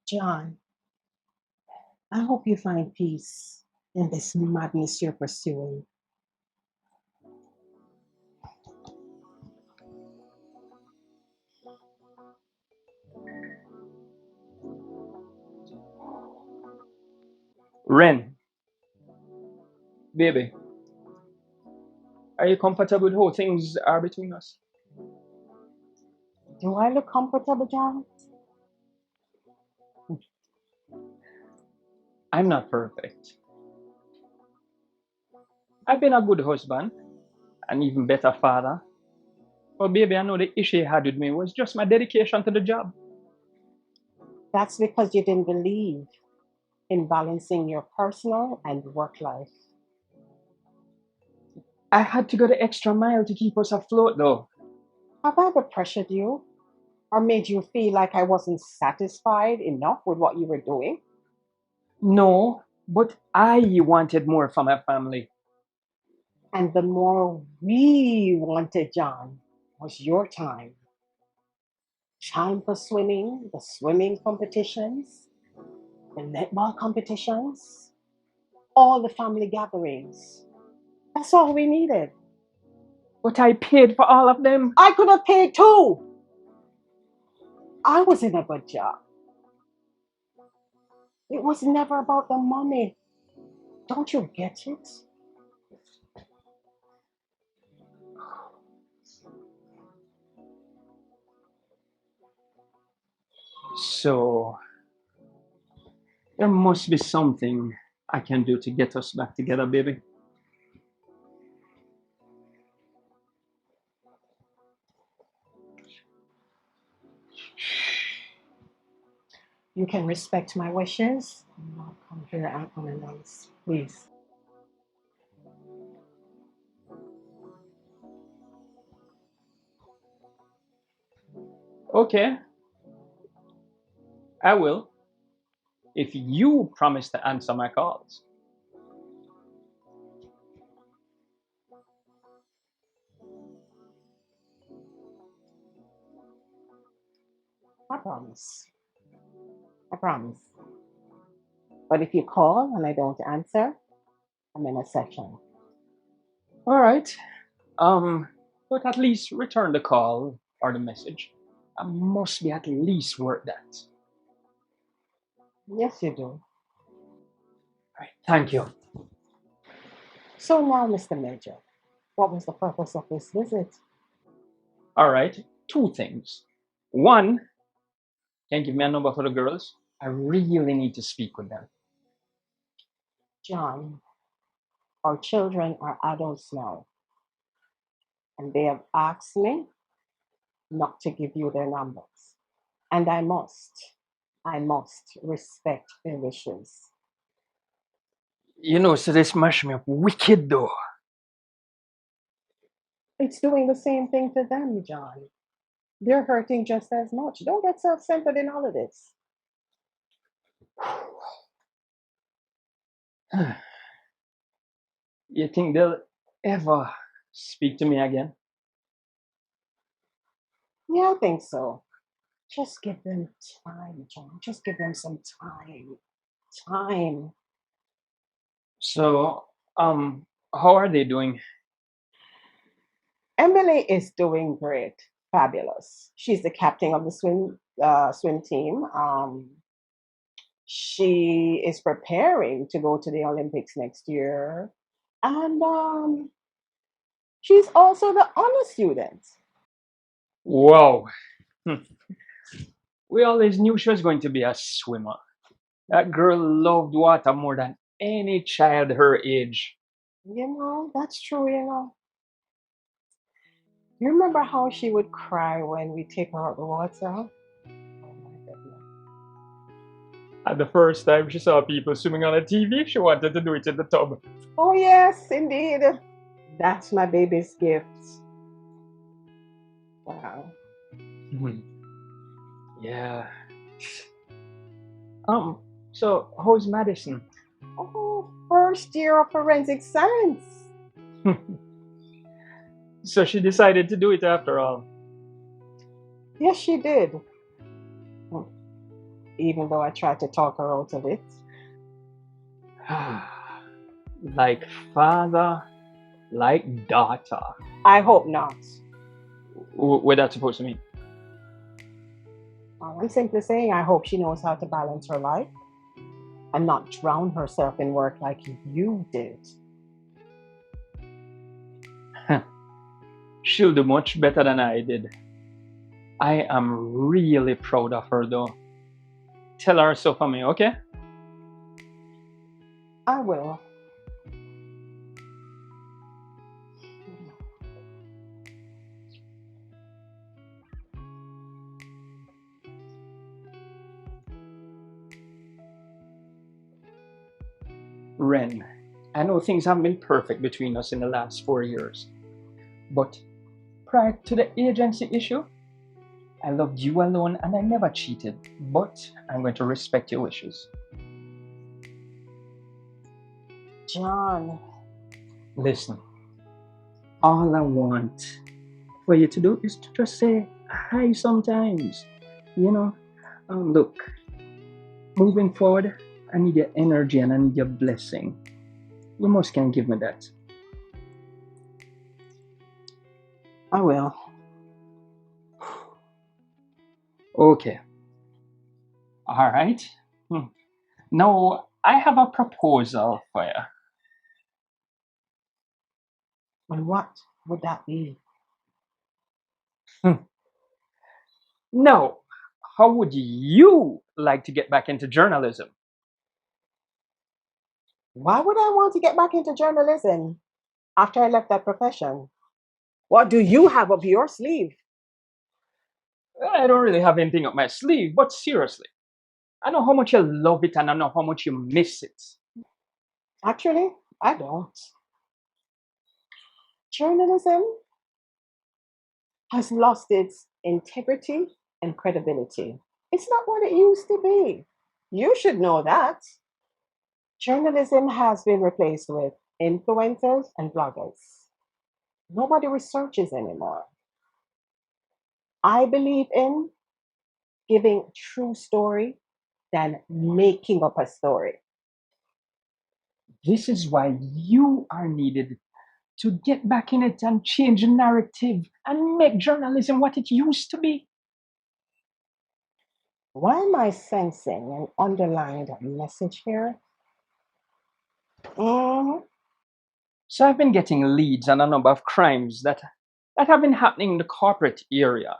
John, I hope you find peace in this madness you're pursuing. Ren, baby, are you comfortable with how things are between us? Do I look comfortable, John? I'm not perfect. I've been a good husband, an even better father. But baby, I know the issue you had with me was just my dedication to the job. That's because you didn't believe in balancing your personal and work life. I had to go the extra mile to keep us afloat, though. Have I ever pressured you or made you feel like I wasn't satisfied enough with what you were doing? No, but I wanted more from my family. And the more we wanted, John, was your time. Time for swimming, the swimming competitions, the netball competitions, all the family gatherings. That's all we needed. But I paid for all of them. I could have paid too. I was in a good job. It was never about the money. Don't you get it? So, there must be something I can do to get us back together, baby. You can respect my wishes and not come here unannounced, please. Okay, I will. If you promise to answer my calls. I promise. I promise. But if you call and I don't answer, I'm in a session. All right. Um, but at least return the call or the message. I must be at least worth that. Yes, you do. All right. Thank you. So now, Mr. Major, what was the purpose of this visit? All right. Two things. One, can you give me a number for the girls? I really need to speak with them. John, our children are adults now, and they have asked me not to give you their numbers. And I must respect their wishes. So they smash me up wicked though. It's doing the same thing to them, John. They're hurting just as much. Don't get self centered in all of this. You think they'll ever speak to me again? Yeah, I think so. Just give them time, John. Just give them some time. Time. So, how are they doing? Emily is doing great. Fabulous. She's the captain of the swim team. She is preparing to go to the Olympics next year. And she's also the honor student. Wow. Hmm. We always knew she was going to be a swimmer. That girl loved water more than any child her age. That's true, You remember how she would cry when we take her out the water? Oh my goodness. And the first time she saw people swimming on a TV, she wanted to do it in the tub. Oh, yes, indeed. That's my baby's gift. Wow. Mhm. Yeah. Um, so how's Madison? Oh, first year of forensic science. So she decided to do it after all. Yes, she did. even though I tried to talk her out of it. Like father, like daughter. I hope not. What that's supposed to mean? I'm simply saying I hope she knows how to balance her life and not drown herself in work like you did. She'll do much better than I did. I am really proud of her though. Tell her so for me, okay? I will. Ren, I know things haven't been perfect between us in the last 4 years, but prior to the agency issue, I loved you alone and I never cheated, but I'm going to respect your wishes. John, Listen, all I want for you to do is to just say hi sometimes. You know, look, moving forward, I need your energy and I need your blessing. You must can give me that. I will. Okay. All right. Now, I have a proposal for you. And what would that be? Now, how would you like to get back into journalism? Why would I want to get back into journalism after I left that profession? What do you have up your sleeve? I don't really have anything up my sleeve, but seriously, I know how much you love it and I know how much you miss it. Actually, I don't. Journalism has lost its integrity and credibility. It's not what it used to be. You should know that. Journalism has been replaced with influencers and bloggers. Nobody researches anymore. I believe in giving true story than making up a story. This is why you are needed to get back in it and change the narrative and make journalism what it used to be. Why am I sensing an underlined message here? Mhm. So I've been getting leads on a number of crimes that have been happening in the corporate area.